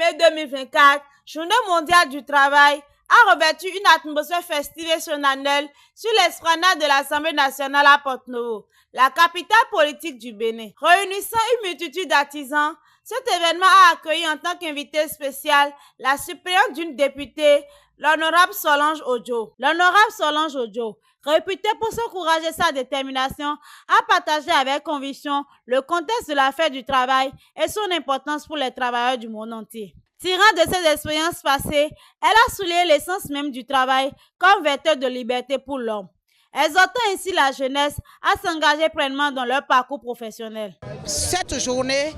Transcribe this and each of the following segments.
mai 2024, Journée mondiale du travail, a revêtu une atmosphère festive et solennelle sur l'esplanade de l'Assemblée nationale à Porto-Novo, la capitale politique du Bénin. Réunissant une multitude d'artisans, cet événement a accueilli en tant qu'invité spécial la suppléante d'une députée, l'honorable Solange Ojo. L'honorable Solange Ojo, réputée pour son courage et sa détermination, a partagé avec conviction le contexte de la fête du travail et son importance pour les travailleurs du monde entier. Tirant de ses expériences passées, elle a souligné l'essence même du travail comme vecteur de liberté pour l'homme, exhortant ainsi la jeunesse à s'engager pleinement dans leur parcours professionnel. Cette journée,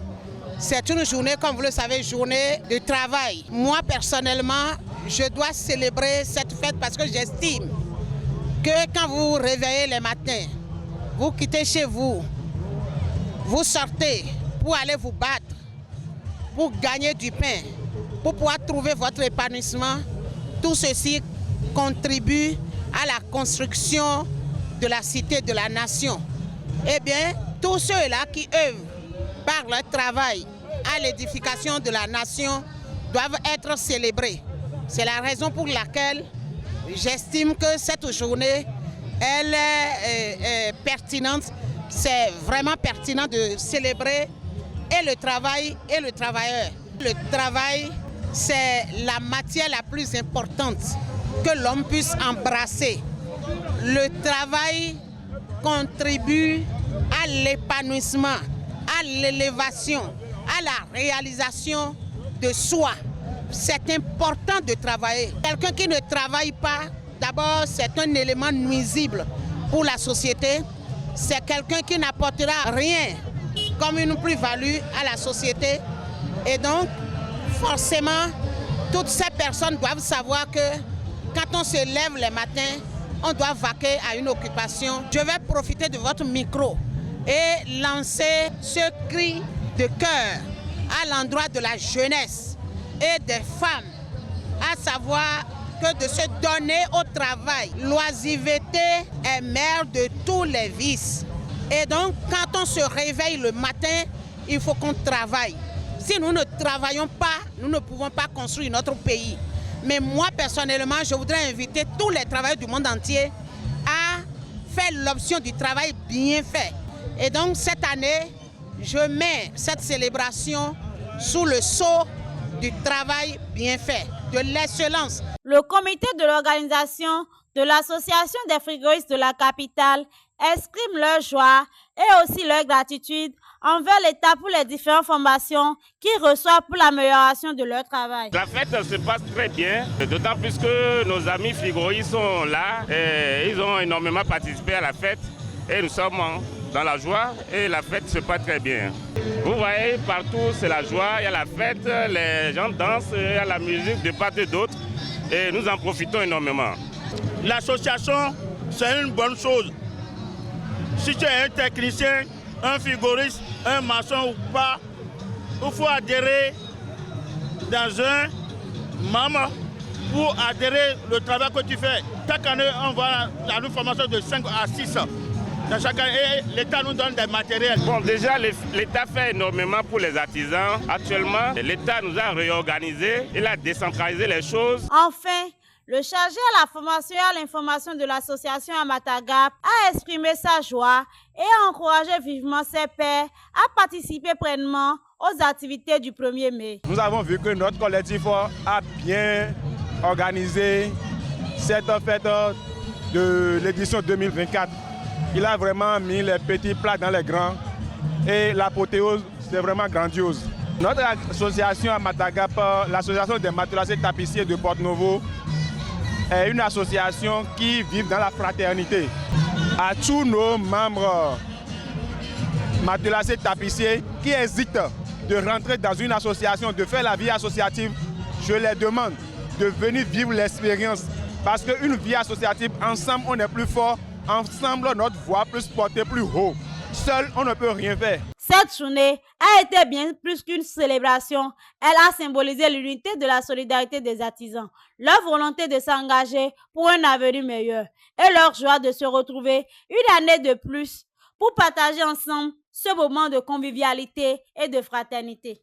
c'est une journée, comme vous le savez, journée de travail. Moi, personnellement, je dois célébrer cette fête parce que j'estime que quand vous vous réveillez les matins, vous quittez chez vous, vous sortez pour aller vous battre, pour gagner du pain, pour pouvoir trouver votre épanouissement, tout ceci contribue à la construction de la cité, de la nation. Eh bien, tous ceux-là qui œuvrent par leur travail à l'édification de la nation doivent être célébrés. C'est la raison pour laquelle j'estime que cette journée, elle est pertinente. C'est vraiment pertinent de célébrer et le travail et le travailleur. Le travail, c'est la matière la plus importante que l'homme puisse embrasser. Le travail contribue à l'épanouissement, à l'élévation, à la réalisation de soi. C'est important de travailler. Quelqu'un qui ne travaille pas, d'abord, c'est un élément nuisible pour la société. C'est quelqu'un qui n'apportera rien comme une plus-value à la société. Et donc, forcément, toutes ces personnes doivent savoir que quand on se lève les matins, on doit vaquer à une occupation. Je vais profiter de votre micro et lancer ce cri de cœur à l'endroit de la jeunesse et des femmes, à savoir que de se donner au travail. L'oisiveté est mère de tous les vices. Et donc, quand on se réveille le matin, il faut qu'on travaille. Si nous ne travaillons pas, nous ne pouvons pas construire notre pays. Mais moi, personnellement, je voudrais inviter tous les travailleurs du monde entier à faire l'option du travail bien fait. Et donc, cette année, je mets cette célébration sous le sceau du travail bien fait, de l'excellence. Le comité de l'organisation de l'association des frigoristes de la capitale exprime leur joie et aussi leur gratitude envers l'État pour les différentes formations qu'ils reçoivent pour l'amélioration de leur travail. La fête se passe très bien, d'autant plus que nos amis frigoristes sont là et ils ont énormément participé à la fête et nous sommes dans la joie et la fête se passe très bien. Vous voyez, partout c'est la joie, il y a la fête, les gens dansent, il y a la musique de part et d'autre et nous en profitons énormément. L'association, c'est une bonne chose. Si tu es un technicien, un frigoriste, un maçon ou pas, il faut adhérer dans un membre pour adhérer au travail que tu fais. Chaque année, on va à une formation de 5 à 6 dans chaque année, et l'État nous donne des matériels. Bon, déjà, l'État fait énormément pour les artisans. Actuellement, l'État nous a réorganisé, il a décentralisé les choses. Enfin, le chargé à la formation et à l'information de l'association Amatagap a exprimé sa joie et a encouragé vivement ses pairs à participer pleinement aux activités du 1er mai. Nous avons vu que notre collectif a bien organisé cette fête de l'édition 2024. Il a vraiment mis les petits plats dans les grands et l'apothéose, c'est vraiment grandiose. Notre association Amatagap, l'association des matelassiers tapissiers de Porto-Novo, est une association qui vit dans la fraternité. À tous nos membres matelassiers tapissiers qui hésitent de rentrer dans une association, de faire la vie associative, je les demande de venir vivre l'expérience. Parce qu'une vie associative, ensemble on est plus fort, ensemble notre voix peut se porter plus haut. Seul on ne peut rien faire. Cette journée a été bien plus qu'une célébration. Elle a symbolisé l'unité de la solidarité des artisans, leur volonté de s'engager pour un avenir meilleur et leur joie de se retrouver une année de plus pour partager ensemble ce moment de convivialité et de fraternité.